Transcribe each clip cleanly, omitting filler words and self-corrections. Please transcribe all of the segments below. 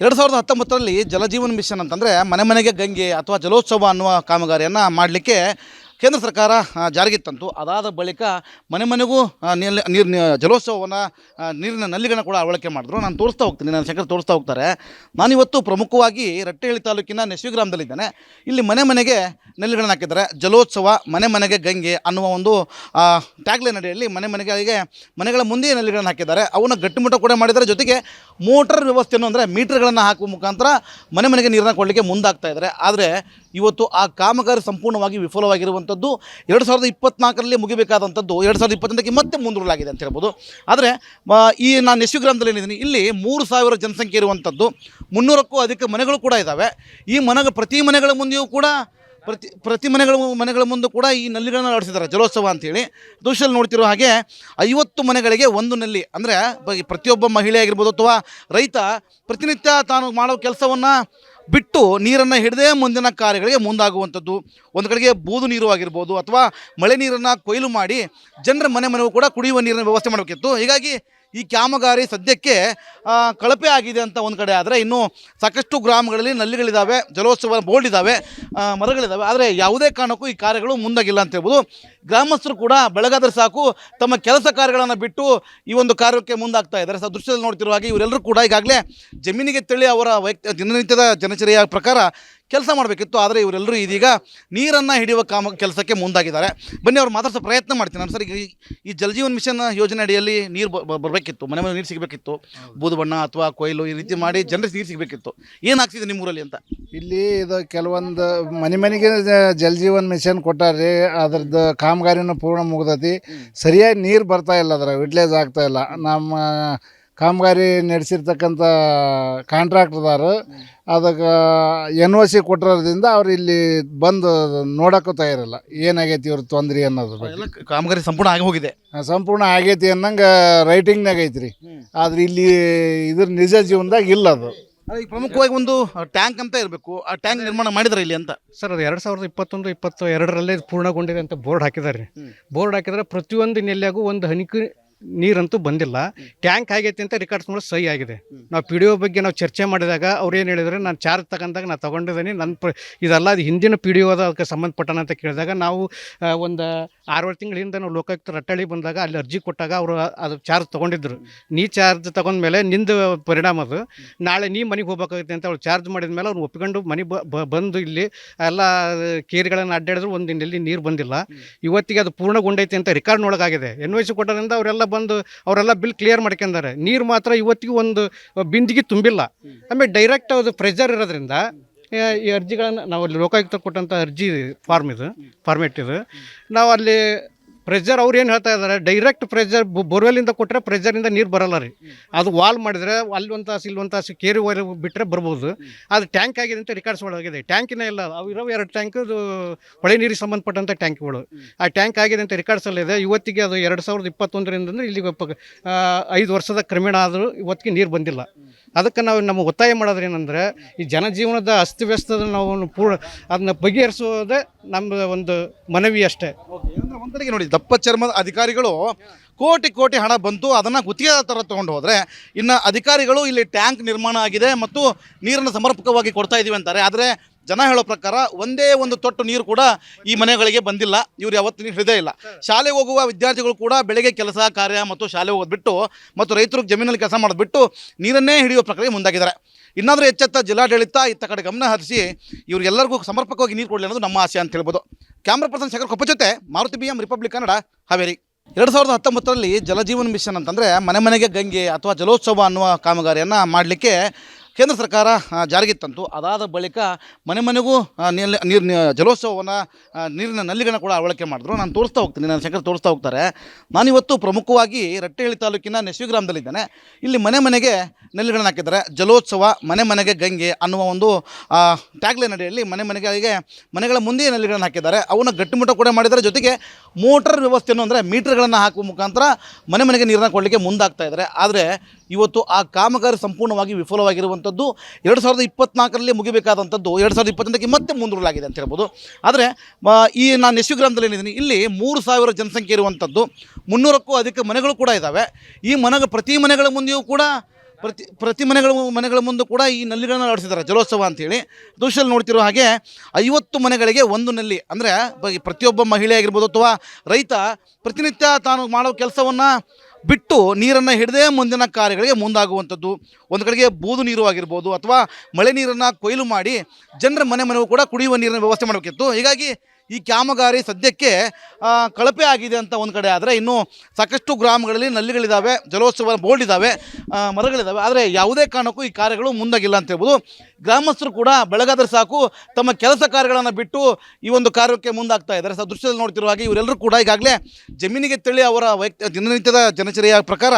2019ರಲ್ಲಿ Jal Jeevan mission ಅಂತಂದರೆ ಮನೆ ಮನೆಗೆ ಗಂಗೆ ಅಥವಾ ಜಲೋತ್ಸವ ಅನ್ನುವ ಕಾಮಗಾರಿಯನ್ನು ಮಾಡಲಿಕ್ಕೆ ಕೇಂದ್ರ ಸರ್ಕಾರ ಜಾರಿಗೆ ತಂತು. ಅದಾದ ಬಳಿಕ ಮನೆ ಮನೆಗೂ ಜಲೋತ್ಸವವನ್ನು ನೀರಿನ ನಲ್ಲಿಗಳನ್ನ ಕೂಡ ಅಳವಡಿಕೆ ಮಾಡಿದ್ರು. ನಾನು ತೋರಿಸ್ತಾ ಹೋಗ್ತೀನಿ, ನನ್ನ ಶಂಕರ್ ತೋರಿಸ್ತಾ ಹೋಗ್ತಾರೆ. ನಾನಿವತ್ತು ಪ್ರಮುಖವಾಗಿ ರಟ್ಟೆಹಳ್ಳಿ ತಾಲೂಕಿನ ನೆಸ್ವಿ ಗ್ರಾಮದಲ್ಲಿದ್ದೇನೆ. ಇಲ್ಲಿ ಮನೆ ಮನೆಗೆ ನಲ್ಲಿಗಳನ್ನ ಹಾಕಿದ್ದಾರೆ. ಜಲೋತ್ಸವ ಮನೆ ಮನೆಗೆ ಗಂಗೆ ಅನ್ನುವ ಒಂದು ಟ್ಯಾಗ್ಲೈನ್ ಅಡಿಯಲ್ಲಿ ಮನೆಗಳ ಮುಂದೆ ನಲ್ಲಿಗಳನ್ನ ಹಾಕಿದ್ದಾರೆ. ಅವನ್ನ ಗಟ್ಟಿಮುಟ್ಟ ಕೂಡ ಮಾಡಿದ್ದಾರೆ. ಜೊತೆಗೆ ಮೋಟರ್ ವ್ಯವಸ್ಥೆಯನ್ನು ಅಂದರೆ ಮೀಟರ್ಗಳನ್ನು ಹಾಕುವ ಮುಖಾಂತರ ಮನೆ ಮನೆಗೆ ನೀರನ್ನು ಕೊಡಲಿಕ್ಕೆ ಮುಂದಾಗ್ತಾ ಇದ್ದಾರೆ. ಆದರೆ ಇವತ್ತು ಆ ಕಾಮಗಾರಿ ಸಂಪೂರ್ಣವಾಗಿ ವಿಫಲವಾಗಿರುವಂಥದ್ದು 2024ರಲ್ಲಿ ಮುಗಿಬೇಕಾದಂಥದ್ದು 2028ಕ್ಕೆ ಮತ್ತೆ ಮುಂದೂಡಲಾಗಿದೆ ಅಂತ ಹೇಳ್ಬೋದು. ಆದರೆ ನಾನು ನೆಸ್ವಿ ಗ್ರಾಮದಲ್ಲಿ ಏನಿದ್ದೀನಿ, ಇಲ್ಲಿ 3000 ಜನಸಂಖ್ಯೆ ಇರುವಂಥದ್ದು, 300ಕ್ಕೂ ಅಧಿಕ ಮನೆಗಳು ಕೂಡ ಇದ್ದಾವೆ. ಈ ಪ್ರತಿ ಮನೆಗಳ ಮುಂದೆಯೂ ಕೂಡ ಪ್ರತಿ ಮನೆಗಳ ಮುಂದೆ ಕೂಡ ಈ ನಲ್ಲಿಗಳನ್ನು ಅಳವಡಿಸಿದ್ದಾರೆ ಜಲೋತ್ಸವ ಅಂಥೇಳಿ. ದೃಶ್ಯದಲ್ಲಿ ನೋಡ್ತಿರೋ ಹಾಗೆ 50 ಮನೆಗಳಿಗೆ ಒಂದು ನಲ್ಲಿ. ಅಂದರೆ ಪ್ರತಿಯೊಬ್ಬ ಮಹಿಳೆ ಆಗಿರ್ಬೋದು ಅಥವಾ ರೈತ ಪ್ರತಿನಿತ್ಯ ತಾನು ಮಾಡೋ ಕೆಲಸವನ್ನು ಬಿಟ್ಟು ನೀರನ್ನು ಹಿಡದೇ ಮುಂದಿನ ಕಾರ್ಯಗಳಿಗೆ ಮುಂದಾಗುವಂಥದ್ದು. ಒಂದು ಕಡೆಗೆ ಬೂದು ನೀರು ಆಗಿರ್ಬೋದು ಅಥವಾ ಮಳೆ ನೀರನ್ನು ಕೊಯ್ಲು ಮಾಡಿ ಜನರ ಮನೆಗೂ ಕೂಡ ಕುಡಿಯುವ ನೀರಿನ ವ್ಯವಸ್ಥೆ ಮಾಡಬೇಕಿತ್ತು. ಹೀಗಾಗಿ ಈ ಕಾಮಗಾರಿ ಸದ್ಯಕ್ಕೆ ಕಳಪೆ ಆಗಿದೆ ಅಂತ ಒಂದು ಕಡೆ. ಆದರೆ ಇನ್ನೂ ಸಾಕಷ್ಟು ಗ್ರಾಮಗಳಲ್ಲಿ ನಲ್ಲಿಗಳಿದ್ದಾವೆ, ಜಲೋತ್ಸವ ಬೋರ್ಡ್ ಇದ್ದಾವೆ, ಮರಗಳಿದ್ದಾವೆ. ಆದರೆ ಯಾವುದೇ ಕಾರಣಕ್ಕೂ ಈ ಕಾರ್ಯಗಳು ಮುಂದಾಗಿಲ್ಲ ಅಂತ ಹೇಳ್ಬೋದು. ಗ್ರಾಮಸ್ಥರು ಕೂಡ ಬೆಳಗಾದರೆ ಸಾಕು ತಮ್ಮ ಕೆಲಸ ಕಾರ್ಯಗಳನ್ನು ಬಿಟ್ಟು ಈ ಒಂದು ಕಾರ್ಯಕ್ಕೆ ಮುಂದಾಗ್ತಾ ಇದ್ದಾರೆ. ದೃಶ್ಯದಲ್ಲಿ ನೋಡ್ತಿರುವ ಹಾಗೆ ಇವರೆಲ್ಲರೂ ಕೂಡ ಈಗಾಗಲೇ ಜಮೀನಿಗೆ ತೆಳಿ ಅವರ ದಿನನಿತ್ಯದ ದಿನಚರಿಯ ಪ್ರಕಾರ ಕೆಲಸ ಮಾಡಬೇಕಿತ್ತು. ಆದರೆ ಇವರೆಲ್ಲರೂ ಇದೀಗ ನೀರನ್ನು ಹಿಡಿಯುವ ಕೆಲಸಕ್ಕೆ ಮುಂದಾಗಿದ್ದಾರೆ. ಬನ್ನಿ ಅವ್ರು ಮಾತಾಡ್ಸೋ ಪ್ರಯತ್ನ ಮಾಡ್ತೀನಿ ನಾನು. ಸರ್, ಈ ಜಲಜೀವನ್ ಮಿಷನ್ ಯೋಜನೆ ಅಡಿಯಲ್ಲಿ ನೀರು ಬರಬೇಕಿತ್ತು, ಮನೆ ನೀರು ಸಿಗಬೇಕಿತ್ತು, ಬೂದು ಬಣ್ಣ ಅಥವಾ ಕೊಯ್ಲು ಈ ರೀತಿ ಮಾಡಿ ಜನರಿಗೆ ನೀರು ಸಿಗಬೇಕಿತ್ತು. ಏನಾಗ್ತಿದೆ ನಿಮ್ಮೂರಲ್ಲಿ ಅಂತ? ಇಲ್ಲಿ ಇದು ಕೆಲವೊಂದು ಮನೆಗೆ ಜಲಜೀವನ್ ಮಿಷನ್ ಕೊಟ್ಟಾರ್ರಿ. ಅದ್ರದ್ದು ಕಾಮಗಾರಿನೂ ಪೂರ್ಣ ಮುಗ್ದೈತಿ. ಸರಿಯಾಗಿ ನೀರು ಬರ್ತಾ ಇಲ್ಲ, ಅದರ ಯುಟಿಲೈಸ್ ಆಗ್ತಾ ಇಲ್ಲ. ನಮ್ಮ ಕಾಮಗಾರಿ ನಡೆಸಿರ್ತಕ್ಕಂಥ ಕಾಂಟ್ರಾಕ್ಟರ್ದಾರು ಅದಕ್ಕೆ NOC ಕೊಟ್ಟಿರೋದ್ರಿಂದ ಅವ್ರು ಇಲ್ಲಿ ಬಂದು ನೋಡೋಕ್ಕೂ ತಯಾರಿಲ್ಲ ಏನಾಗೈತಿ ಇವ್ರ ತೊಂದ್ರೆ ಅನ್ನೋದು. ಕಾಮಗಾರಿ ಸಂಪೂರ್ಣ ಆಗಿ ಹೋಗಿದೆ, ಸಂಪೂರ್ಣ ಆಗೈತಿ ಅನ್ನಂಗೆ ರೈಟಿಂಗ್ನಾಗ ಐತ್ರಿ. ಆದ್ರೆ ಇಲ್ಲಿ ಇದ್ರ ನಿಜ ಜೀವನದಾಗ ಇಲ್ಲ ಅದು. ಪ್ರಮುಖವಾಗಿ ಒಂದು ಟ್ಯಾಂಕ್ ಅಂತ ಇರಬೇಕು. ಆ ಟ್ಯಾಂಕ್ ನಿರ್ಮಾಣ ಮಾಡಿದ್ರೆ ಇಲ್ಲಿ ಅಂತ ಸರ್, ಅದು 2021-22ರಲ್ಲಿ ಪೂರ್ಣಗೊಂಡಿದೆ ಅಂತ ಬೋರ್ಡ್ ಹಾಕಿದ್ದಾರೆ. ಬೋರ್ಡ್ ಹಾಕಿದ್ರೆ ಪ್ರತಿಯೊಂದು ನೆಲೆಯಾಗೂ ಒಂದು ಹನಿಕೆ ನೀರಂತೂ ಬಂದಿಲ್ಲ. ಟ್ಯಾಂಕ್ ಆಗೈತಿ ಅಂತ ರೆಕಾರ್ಡ್ಸ್ ನೋಡಿ ಸಹಿ ಆಗಿದೆ. ನಾವು PDO ಬಗ್ಗೆ ನಾವು ಚರ್ಚೆ ಮಾಡಿದಾಗ ಅವ್ರು ಏನು ಹೇಳಿದರೆ, ನಾನು ಚಾರ್ಜ್ ತಗೊಂಡಾಗ ನಾನು ತೊಗೊಂಡಿದ್ದೀನಿ, ಇದೆಲ್ಲ ಅದು ಹಿಂದಿನ PDO ಅದಕ್ಕೆ ಸಂಬಂಧಪಟ್ಟಣ ಅಂತ ಕೇಳಿದಾಗ ನಾವು ಒಂದು 6 ತಿಂಗಳ ಹಿಂದೆ ನಾವು ಲೋಕಾಯುಕ್ತ ರಟ್ಟಳ್ಳಿ ಬಂದಾಗ ಅಲ್ಲಿ ಅರ್ಜಿ ಕೊಟ್ಟಾಗ ಅವರು ಅದು ಚಾರ್ಜ್ ತೊಗೊಂಡಿದ್ರು. ನೀ ಚಾರ್ಜ್ ತೊಗೊಂಡ್ಮೇಲೆ ನಿಂದು ಪರಿಣಾಮ ಅದು, ನಾಳೆ ನೀ ಮನೆಗೆ ಹೋಗ್ಬೇಕಾಗುತ್ತೆ ಅಂತ ಅವ್ರು ಚಾರ್ಜ್ ಮಾಡಿದ ಮೇಲೆ ಅವ್ರು ಒಪ್ಪಿಕೊಂಡು ಮನೆಗೆ ಬಂದು ಇಲ್ಲಿ ಎಲ್ಲ ಕೇರಿಗಳನ್ನು ಅಡ್ಡಾಡಿದ್ರು, ಒಂದು ಇಲ್ಲಿ ನೀರು ಬಂದಿಲ್ಲ. ಇವತ್ತಿಗೆ ಅದು ಪೂರ್ಣಗೊಂಡೈತೆ ಅಂತ ರೆಕಾರ್ಡ್ ನೋಡೋಕ್ಕಾಗಿದೆ. NOC ಕೊಟ್ಟೋದ್ರಿಂದ ಅವರೆಲ್ಲ ಬಿಲ್ ಕ್ಲಿಯರ್ ಮಾಡ್ಕೊಂಡಾರೆ. ನೀರು ಮಾತ್ರ ಇವತ್ತಿಗೂ ಒಂದು ಬಿಂದಿಗೆ ತುಂಬಿಲ್ಲ. ಆಮೇಲೆ ಡೈರೆಕ್ಟ್ ಅದು ಪ್ರೆಷರ್ ಇರೋದ್ರಿಂದ ಈ ಅರ್ಜಿಗಳನ್ನು ನಾವು ಅಲ್ಲಿ ಲೋಕಾಯುಕ್ತ ಕೊಟ್ಟಂಥ ಅರ್ಜಿ ಫಾರ್ಮೇಟ್ ಇದು ನಾವು ಅಲ್ಲಿ ಪ್ರೆಷರ್ ಅವ್ರು ಏನು ಹೇಳ್ತಾ ಇದ್ದಾರೆ, ಡೈರೆಕ್ಟ್ ಪ್ರೆಷರ್ ಬೋರ್ವೆಲ್ಲಿಂದ ಕೊಟ್ಟರೆ ಪ್ರೆಷರಿಂದ ನೀರು ಬರಲ್ಲ ರೀ. ಅದು ವಾಲ್ ಮಾಡಿದರೆ ಅಲ್ಲಿ ಒಂದು ತಾಸು ಇಲ್ಲಿ ಒಂದು ತಾಸು ಕೇರಿ ಬಿಟ್ಟರೆ ಬರ್ಬೋದು. ಅದು ಟ್ಯಾಂಕ್ ಆಗಿದೆ ಅಂತ ರಿಕಾರ್ಡ್ಸ್ ಒಳಗಿದೆ. ಟ್ಯಾಂಕಿನೇ ಇಲ್ಲ, ಅವು ಇರೋ 2 ಟ್ಯಾಂಕದು ಹೊಳೆ ನೀರಿಗೆ ಸಂಬಂಧಪಟ್ಟಂಥ ಟ್ಯಾಂಕ್ಗಳು. ಆ ಟ್ಯಾಂಕ್ ಆಗಿದೆ ಅಂತ ರಿಕಾರ್ಡ್ಸಲ್ಲಿದೆ. ಇವತ್ತಿಗೆ ಅದು 2021ರಿಂದ ಅಂದರೆ ಇಲ್ಲಿಗೆ 5 ವರ್ಷದ ಕ್ರಮೇಣ ಆದರೂ ಇವತ್ತಿಗೆ ನೀರು ಬಂದಿಲ್ಲ. ಅದಕ್ಕೆ ನಾವು ನಮ್ಮ ಒತ್ತಾಯ ಮಾಡೋದ್ರೆ ಏನಂದರೆ, ಈ ಜನಜೀವನದ ಅಸ್ತವ್ಯಸ್ತದ ನಾವು ಅದನ್ನ ಬಗೆಹರಿಸೋದೇ ನಮ್ಮ ಒಂದು ಮನವಿ ಅಷ್ಟೇ. ಒಂದು ಕಡೆಗೆ ನೋಡಿ, ದಪ್ಪ ಚರ್ಮದ ಅಧಿಕಾರಿಗಳು ಕೋಟಿ ಹಣ ಬಂತು, ಅದನ್ನು ಗುತ್ತಿಗೆ ಥರ ತೊಗೊಂಡು ಹೋದರೆ, ಇನ್ನು ಅಧಿಕಾರಿಗಳು ಇಲ್ಲಿ ಟ್ಯಾಂಕ್ ನಿರ್ಮಾಣ ಆಗಿದೆ ಮತ್ತು ನೀರನ್ನು ಸಮರ್ಪಕವಾಗಿ ಕೊಡ್ತಾ ಇದ್ದೀವಿ ಅಂತಾರೆ. ಆದರೆ ಜನ ಹೇಳೋ ಪ್ರಕಾರ ಒಂದೇ ಒಂದು ತೊಟ್ಟು ನೀರು ಕೂಡ ಈ ಮನೆಗಳಿಗೆ ಬಂದಿಲ್ಲ. ಇವ್ರು ಯಾವತ್ತೂ ನೀರು ಹಿಡಿದೇ ಇಲ್ಲ. ಶಾಲೆಗೆ ಹೋಗುವ ವಿದ್ಯಾರ್ಥಿಗಳು ಕೂಡ ಬೆಳಗ್ಗೆ ಕೆಲಸ ಕಾರ್ಯ ಮತ್ತು ಶಾಲೆ ಹೋಗೋದು ಬಿಟ್ಟು ಮತ್ತು ರೈತರು ಜಮೀನಲ್ಲಿ ಕೆಲಸ ಮಾಡೋದು ಬಿಟ್ಟು ನೀರನ್ನೇ ಹಿಡಿಯುವ ಪ್ರಕ್ರಿಯೆ ಮುಂದಾಗಿದ್ದಾರೆ. ಇನ್ನಾದರೂ ಎಚ್ಚೆತ್ತ ಜಿಲ್ಲಾಡಳಿತ ಇತ್ತ ಕಡೆ ಗಮನ ಹರಿಸಿ ಇವರಿಗೆಲ್ಲರಿಗೂ ಸಮರ್ಪಕವಾಗಿ ನೀರು ಕೊಡಲಿ ಅನ್ನೋದು ನಮ್ಮ ಆಸೆ ಅಂತ ಹೇಳ್ಬೋದು. ಕ್ಯಾಮ್ರಾ ಪರ್ಸನ್ ಶಂಕರ್ ಕೊಪ್ಪ ಜೊತೆ ಮಾರುತಿ BM, ರಿಪಬ್ಲಿಕ್ ಕನ್ನಡ, ಹಾವೇರಿ. 2019ರಲ್ಲಿ ಜಲಜೀವನ್ ಮಿಷನ್ ಅಂತಂದರೆ ಮನೆ ಮನೆಗೆ ಗಂಗೆ ಅಥವಾ ಜಲೋತ್ಸವ ಅನ್ನುವ ಕಾಮಗಾರಿಯನ್ನು ಮಾಡಲಿಕ್ಕೆ ಕೇಂದ್ರ ಸರ್ಕಾರ ಜಾರಿಗೆ ತಂತು. ಅದಾದ ಬಳಿಕ ಮನೆ ಮನೆಗೂ ಜಲೋತ್ಸವವನ್ನು ನೀರಿನ ನಲ್ಲಿಗಳನ್ನ ಕೂಡ ಅಳವಡಿಕೆ ಮಾಡಿದ್ರು. ನಾನು ತೋರಿಸ್ತಾ ಹೋಗ್ತೀನಿ, ನನ್ನ ಶಂಕರ್ ತೋರಿಸ್ತಾ ಹೋಗ್ತಾರೆ. ನಾನಿವತ್ತು ಪ್ರಮುಖವಾಗಿ ರಟ್ಟೆಹಳ್ಳಿ ತಾಲೂಕಿನ ನೆಸ್ವಿ ಗ್ರಾಮದಲ್ಲಿದ್ದೇನೆ. ಇಲ್ಲಿ ಮನೆ ಮನೆಗೆ ನಲ್ಲಿಗಳನ್ನ ಹಾಕಿದ್ದಾರೆ. ಜಲೋತ್ಸವ ಮನೆ ಮನೆಗೆ ಗಂಗೆ ಅನ್ನುವ ಒಂದು ಟ್ಯಾಗ್ಲೈನ್ ಅಡಿಯಲ್ಲಿ ಮನೆಗಳ ಮುಂದೆ ನಲ್ಲಿಗಳನ್ನ ಹಾಕಿದ್ದಾರೆ. ಅವನ್ನ ಗಟ್ಟಿಮುಟ್ಟ ಕೂಡ ಮಾಡಿದ್ದಾರೆ. ಜೊತೆಗೆ ಮೋಟರ್ ವ್ಯವಸ್ಥೆಯನ್ನು ಅಂದರೆ ಮೀಟರ್ಗಳನ್ನು ಹಾಕುವ ಮುಖಾಂತರ ಮನೆ ಮನೆಗೆ ನೀರನ್ನು ಕೊಡಲಿಕ್ಕೆ ಮುಂದಾಗ್ತಾ ಇದ್ದಾರೆ. ಆದರೆ ಇವತ್ತು ಆ ಕಾಮಗಾರಿ ಸಂಪೂರ್ಣವಾಗಿ ವಿಫಲವಾಗಿರುವಂಥದ್ದು 2024ರಲ್ಲಿ ಮುಗಿಬೇಕಾದಂಥದ್ದು 2028ಕ್ಕೆ ಮತ್ತೆ ಮುಂದೂಡಲಾಗಿದೆ ಅಂತ ಹೇಳ್ಬೋದು. ಆದರೆ ನಾನು ನೆಸ್ವಿ ಗ್ರಾಮದಲ್ಲಿ ಏನಿದ್ದೀನಿ, ಇಲ್ಲಿ 3000 ಜನಸಂಖ್ಯೆ ಇರುವಂಥದ್ದು, 300ಕ್ಕೂ ಅಧಿಕ ಮನೆಗಳು ಕೂಡ ಇದ್ದಾವೆ. ಈ ಪ್ರತಿ ಮನೆಗಳ ಮುಂದೆಯೂ ಕೂಡ ಪ್ರತಿ ಮನೆಗಳ ಮುಂದೆ ಕೂಡ ಈ ನಲ್ಲಿಗಳನ್ನು ಅಳವಡಿಸಿದ್ದಾರೆ ಜಲೋತ್ಸವ ಅಂತೇಳಿ. ದೃಶ್ಯದಲ್ಲಿ ನೋಡ್ತಿರೋ ಹಾಗೆ 50 ಮನೆಗಳಿಗೆ ಒಂದು ನಲ್ಲಿ, ಅಂದರೆ ಪ್ರತಿಯೊಬ್ಬ ಮಹಿಳೆ ಆಗಿರ್ಬೋದು ಅಥವಾ ರೈತ ಪ್ರತಿನಿತ್ಯ ತಾನು ಮಾಡೋ ಕೆಲಸವನ್ನು ಬಿಟ್ಟು ನೀರನ್ನು ಹಿಡದೇ ಮುಂದಿನ ಕಾರ್ಯಗಳಿಗೆ ಮುಂದಾಗುವಂಥದ್ದು. ಒಂದು ಕಡೆಗೆ ಬೂದು ನೀರು ಆಗಿರ್ಬೋದು ಅಥವಾ ಮಳೆ ನೀರನ್ನು ಕೊಯ್ಲು ಮಾಡಿ ಜನರ ಮನೆಗೂ ಕೂಡ ಕುಡಿಯುವ ನೀರಿನ ವ್ಯವಸ್ಥೆ ಮಾಡಬೇಕಿತ್ತು. ಹೀಗಾಗಿ ಈ ಕಾಮಗಾರಿ ಸದ್ಯಕ್ಕೆ ಕಳಪೆ ಆಗಿದೆ ಅಂತ ಒಂದು ಕಡೆ. ಆದರೆ ಇನ್ನೂ ಸಾಕಷ್ಟು ಗ್ರಾಮಗಳಲ್ಲಿ ನಲ್ಲಿಗಳಿದ್ದಾವೆ, ಜಲೋತ್ಸವ ಬೋರ್ಡ್ ಇದ್ದಾವೆ, ಮರಗಳಿದ್ದಾವೆ. ಆದರೆ ಯಾವುದೇ ಕಾರಣಕ್ಕೂ ಈ ಕಾರ್ಯಗಳು ಮುಂದಾಗಿಲ್ಲ ಅಂತ ಹೇಳ್ಬೋದು. ಗ್ರಾಮಸ್ಥರು ಕೂಡ ಬೆಳಗಾದರೆ ಸಾಕು ತಮ್ಮ ಕೆಲಸ ಕಾರ್ಯಗಳನ್ನು ಬಿಟ್ಟು ಈ ಒಂದು ಕಾರ್ಯಕ್ಕೆ ಮುಂದಾಗ್ತಾ ಇದ್ದಾರೆ. ದೃಶ್ಯದಲ್ಲಿ ನೋಡ್ತಿರುವ ಹಾಗೆ ಇವರೆಲ್ಲರೂ ಕೂಡ ಈಗಾಗಲೇ ಜಮೀನಿಗೆ ತೆಳಿ ಅವರ ದಿನನಿತ್ಯದ ದಿನಚರಿಯ ಪ್ರಕಾರ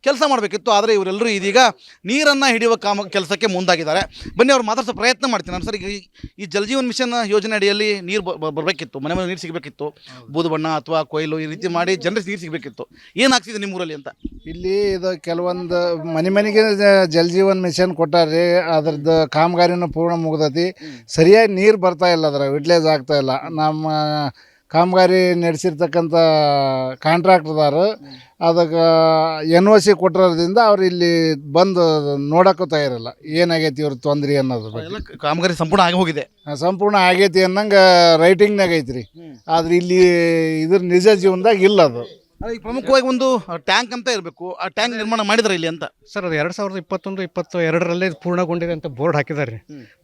ಕೆಲಸ ಮಾಡಬೇಕಿತ್ತು. ಆದರೆ ಇವರೆಲ್ಲರೂ ಇದೀಗ ನೀರನ್ನು ಹಿಡಿಯುವ ಕೆಲಸಕ್ಕೆ ಮುಂದಾಗಿದ್ದಾರೆ. ಬನ್ನಿ ಅವ್ರು ಮಾತಾಡ್ಸೋ ಪ್ರಯತ್ನ ಮಾಡ್ತೀನಿ ನಾನು. ಸರ್, ಈ ಜಲಜೀವನ್ ಮಿಷನ್ ಯೋಜನೆ ಅಡಿಯಲ್ಲಿ ನೀರು ಬರಬೇಕಿತ್ತು, ಮನೆ ನೀರು ಸಿಗಬೇಕಿತ್ತು, ಬೂದು ಬಣ್ಣ ಅಥವಾ ಕೊಯ್ಲು ಈ ರೀತಿ ಮಾಡಿ ಜನರಿಗೆ ನೀರು ಸಿಗಬೇಕಿತ್ತು. ಏನಾಗ್ತಿದೆ ನಿಮ್ಮೂರಲ್ಲಿ ಅಂತ? ಇಲ್ಲಿ ಇದು ಕೆಲವೊಂದು ಮನೆಗೆ ಜಲಜೀವನ್ ಮಿಷನ್ ಕೊಟ್ಟಾರ್ರಿ. ಅದ್ರದ್ದು ಕಾಮಗಾರಿನೂ ಪೂರ್ಣ ಮುಗ್ದತಿ. ಸರಿಯಾಗಿ ನೀರು ಬರ್ತಾ ಇಲ್ಲ, ಅದ್ರ ಯುಟಿಲೈಸ್ ಆಗ್ತಾ ಇಲ್ಲ. ನಮ್ಮ ಕಾಮಗಾರಿ ನಡೆಸಿರ್ತಕ್ಕಂಥ ಕಾಂಟ್ರಾಕ್ಟರ್ದಾರು ಅದಕ್ಕೆ NOC ಕೊಟ್ಟಿರೋದ್ರಿಂದ ಅವ್ರು ಇಲ್ಲಿ ಬಂದು ನೋಡೋಕ್ಕೂ ತಯಾರಿಲ್ಲ ಏನಾಗೈತಿ ಇವ್ರ ತೊಂದ್ರೆ ಅನ್ನೋದ್ರ ಬಗ್ಗೆ. ಕಾಮಗಾರಿ ಸಂಪೂರ್ಣ ಆಗಿ ಹೋಗಿದೆ, ಸಂಪೂರ್ಣ ಆಗೈತಿ ಅನ್ನಂಗೆ ರೈಟಿಂಗ್ನಾಗ ಐತ್ರಿ. ಆದ್ರೆ ಇಲ್ಲಿ ಇದ್ರ ನಿಜ ಜೀವನದಾಗ ಇಲ್ಲ ಅದು. ಈಗ ಪ್ರಮುಖವಾಗಿ ಒಂದು ಟ್ಯಾಂಕ್ ಅಂತ ಇರಬೇಕು, ಆ ಟ್ಯಾಂಕ್ ನಿರ್ಮಾಣ ಮಾಡಿದ್ರೆ ಇಲ್ಲಿ ಅಂತ. ಸರ್, ಅದು 2021-22 ಪೂರ್ಣಗೊಂಡಿದೆ ಅಂತ ಬೋರ್ಡ್ ಹಾಕಿದ್ದಾರೆ.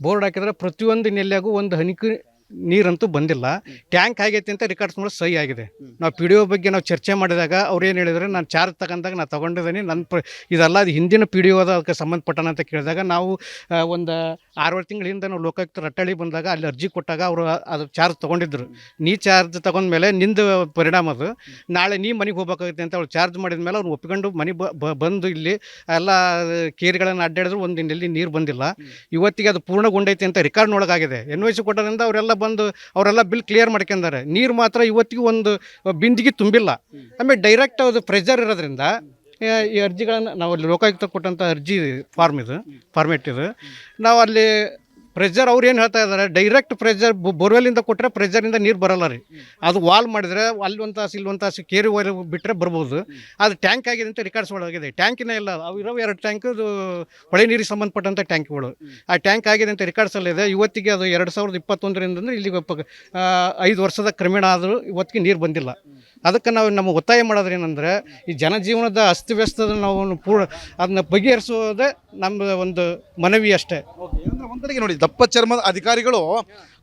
ಬೋರ್ಡ್ ಹಾಕಿದ್ರೆ ಪ್ರತಿಯೊಂದು ನೆಲೆಯಾಗೂ ಒಂದು ಹನಿಕು ನೀರಂತೂ ಬಂದಿಲ್ಲ. ಟ್ಯಾಂಕ್ ಆಗೈತಿ ಅಂತ ರೆಕಾರ್ಡ್ಸ್ ನೋಡಿ ಸಹಿ ಆಗಿದೆ. ನಾವು PDO ಬಗ್ಗೆ ನಾವು ಚರ್ಚೆ ಮಾಡಿದಾಗ ಅವ್ರು ಏನು ಹೇಳಿದ್ರೆ, ನಾನು ಚಾರ್ಜ್ ತಗೊಂಡಾಗ ನಾನು ತೊಗೊಂಡಿದ್ದೀನಿ, ಇದೆಲ್ಲ ಅದು ಹಿಂದಿನ PDO ಅದಕ್ಕೆ ಸಂಬಂಧಪಟ್ಟಣ ಅಂತ ಕೇಳಿದಾಗ ನಾವು ಒಂದು 6-7 ತಿಂಗಳಿಂದ ನಾವು ಲೋಕಾಯುಕ್ತ ರಟ್ಟಳ್ಳಿ ಬಂದಾಗ ಅಲ್ಲಿ ಅರ್ಜಿ ಕೊಟ್ಟಾಗ ಅವರು ಅದು ಚಾರ್ಜ್ ತೊಗೊಂಡಿದ್ರು. ನೀ ಚಾರ್ಜ್ ತೊಗೊಂಡ್ಮೇಲೆ ನಿಂದು ಪರಿಣಾಮ ಅದು, ನಾಳೆ ನೀ ಮನೆಗೆ ಹೋಗ್ಬೇಕಾಗುತ್ತೆ ಅಂತ ಅವ್ರು ಚಾರ್ಜ್ ಮಾಡಿದ ಮೇಲೆ ಅವ್ರು ಒಪ್ಪಿಕೊಂಡು ಮನೆಗೆ ಬಂದು ಇಲ್ಲಿ ಎಲ್ಲ ಕೇರಿಗಳನ್ನು ಅಡ್ಡಾಡಿದ್ರು, ಒಂದು ಇಲ್ಲಿ ನೀರು ಬಂದಿಲ್ಲ. ಇವತ್ತಿಗೆ ಅದು ಪೂರ್ಣಗೊಂಡೈತಿ ಅಂತ ರೆಕಾರ್ಡ್ ನೋಡೋಕ್ಕಾಗಿದೆ. NOC ಕೊಟ್ಟೋದ್ರಿಂದ ಅವರೆಲ್ಲ ಬಿಲ್ ಕ್ಲಿಯರ್ ಮಾಡ್ಕೊಂಡಾರೆ. ನೀರು ಮಾತ್ರ ಇವತ್ತಿಗೂ ಒಂದು ಬಿಂದಿಗೆ ತುಂಬಿಲ್ಲ. ಆಮೇಲೆ ಡೈರೆಕ್ಟ್ ಅದು ಪ್ರೆಷರ್ ಇರೋದ್ರಿಂದ ಈ ಅರ್ಜಿಗಳನ್ನು ನಾವು ಅಲ್ಲಿ ಲೋಕಾಯುಕ್ತ ಕೊಟ್ಟಂಥ ಅರ್ಜಿ ಫಾರ್ಮೆಟ್ ಇದು, ನಾವು ಅಲ್ಲಿ ಪ್ರೆಷರ್ ಅವ್ರು ಏನು ಹೇಳ್ತಾ ಇದ್ದಾರೆ, ಡೈರೆಕ್ಟ್ ಪ್ರೆಷರ್ ಬೋರ್ವೆಲ್ಲಿಂದ ಕೊಟ್ಟರೆ ಪ್ರೆಷರಿಂದ ನೀರು ಬರೋಲ್ಲ ರೀ. ಅದು ವಾಲ್ ಮಾಡಿದರೆ ಅಲ್ಲಿ ಒಂದು ತಾಸು ಇಲ್ಲಿ ಒಂದು ತಾಸು ಕೇರಿ ಬಿಟ್ಟರೆ ಬರ್ಬೋದು. ಅದು ಟ್ಯಾಂಕ್ ಆಗಿದೆ ಅಂತ ರಿಕಾರ್ಡ್ಸ್ ಒಳಗಿದೆ. ಟ್ಯಾಂಕಿನೇ ಇಲ್ಲ, ಅವು ಇರೋ 2 ಟ್ಯಾಂಕ್ ಹೊಳೆ ನೀರಿಗೆ ಸಂಬಂಧಪಟ್ಟಂಥ ಟ್ಯಾಂಕ್ಗಳು. ಆ ಟ್ಯಾಂಕ್ ಆಗಿದೆ ಅಂತ ರಿಕಾರ್ಡ್ಸಲ್ಲಿದೆ. ಇವತ್ತಿಗೆ ಅದು 2021 ಅಂದರೆ ಇಲ್ಲಿಗೆ 5 ವರ್ಷದ ಕ್ರಮೇಣ ಆದರೂ ಇವತ್ತಿಗೆ ನೀರು ಬಂದಿಲ್ಲ. ಅದಕ್ಕೆ ನಾವು ನಮ್ಮ ಒತ್ತಾಯ ಮಾಡೋದು ಏನಂದರೆ, ಈ ಜನಜೀವನದ ಅಸ್ತವ್ಯಸ್ತದ ನಾವು ಅದನ್ನ ಬಗೆಹರಿಸೋದೇ ನಮ್ಮ ಒಂದು ಮನವಿ ಅಷ್ಟೇ. ಒಂದು ಕಡೆಗೆ ನೋಡಿ, ದಪ್ಪ ಚರ್ಮದ ಅಧಿಕಾರಿಗಳು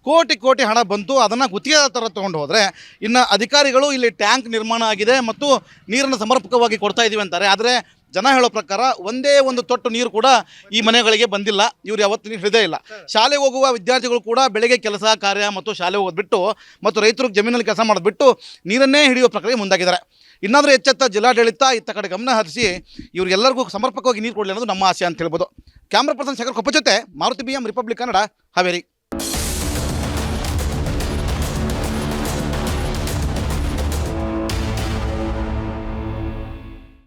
ಕೋಟಿ ಹಣ ಬಂತು, ಅದನ್ನು ಗುತ್ತಿಗೆ ಥರ ತೊಗೊಂಡು ಹೋದರೆ, ಇನ್ನು ಅಧಿಕಾರಿಗಳು ಇಲ್ಲಿ ಟ್ಯಾಂಕ್ ನಿರ್ಮಾಣ ಆಗಿದೆ ಮತ್ತು ನೀರನ್ನು ಸಮರ್ಪಕವಾಗಿ ಕೊಡ್ತಾ ಇದ್ದೀವಿ ಅಂತಾರೆ. ಆದರೆ ಜನ ಹೇಳೋ ಪ್ರಕಾರ ಒಂದೇ ಒಂದು ತೊಟ್ಟು ನೀರು ಕೂಡ ಈ ಮನೆಗಳಿಗೆ ಬಂದಿಲ್ಲ. ಇವ್ರು ಯಾವತ್ತೂ ನೀರು ಹಿಡಿದೇ ಇಲ್ಲ. ಶಾಲೆಗೆ ಹೋಗುವ ವಿದ್ಯಾರ್ಥಿಗಳು ಕೂಡ ಬೆಳಗ್ಗೆ ಕೆಲಸ ಕಾರ್ಯ ಮತ್ತು ಶಾಲೆ ಹೋಗೋದ್ಬಿಟ್ಟು ಮತ್ತು ರೈತರು ಜಮೀನಲ್ಲಿ ಕೆಲಸ ಮಾಡೋದ್ಬಿಟ್ಟು ನೀರನ್ನೇ ಹಿಡಿಯುವ ಪ್ರಕ್ರಿಯೆ ಮುಂದಾಗಿದ್ದಾರೆ. ಇನ್ನಾದರೂ ಎಚ್ಚೆತ್ತ ಜಿಲ್ಲಾಡಳಿತ ಇತ್ತ ಕಡೆ ಗಮನ ಹರಿಸಿ ಇವ್ರಿಗೆಲ್ಲರಿಗೂ ಸಮರ್ಪಕವಾಗಿ ನೀರು ಕೊಡಲಿ ಅನ್ನೋದು ನಮ್ಮ ಆಸೆ ಅಂತ ಹೇಳ್ಬೋದು. ಕ್ಯಾಮ್ರಾ ಪರ್ಸನ್ ಶೇಖರ್ ಕೊಪ್ಪ ಜೊತೆ ಮಾರುತಿ BM ರಿಪಬ್ಲಿಕ್ ಕನ್ನಡ, ಹಾವೇರಿ.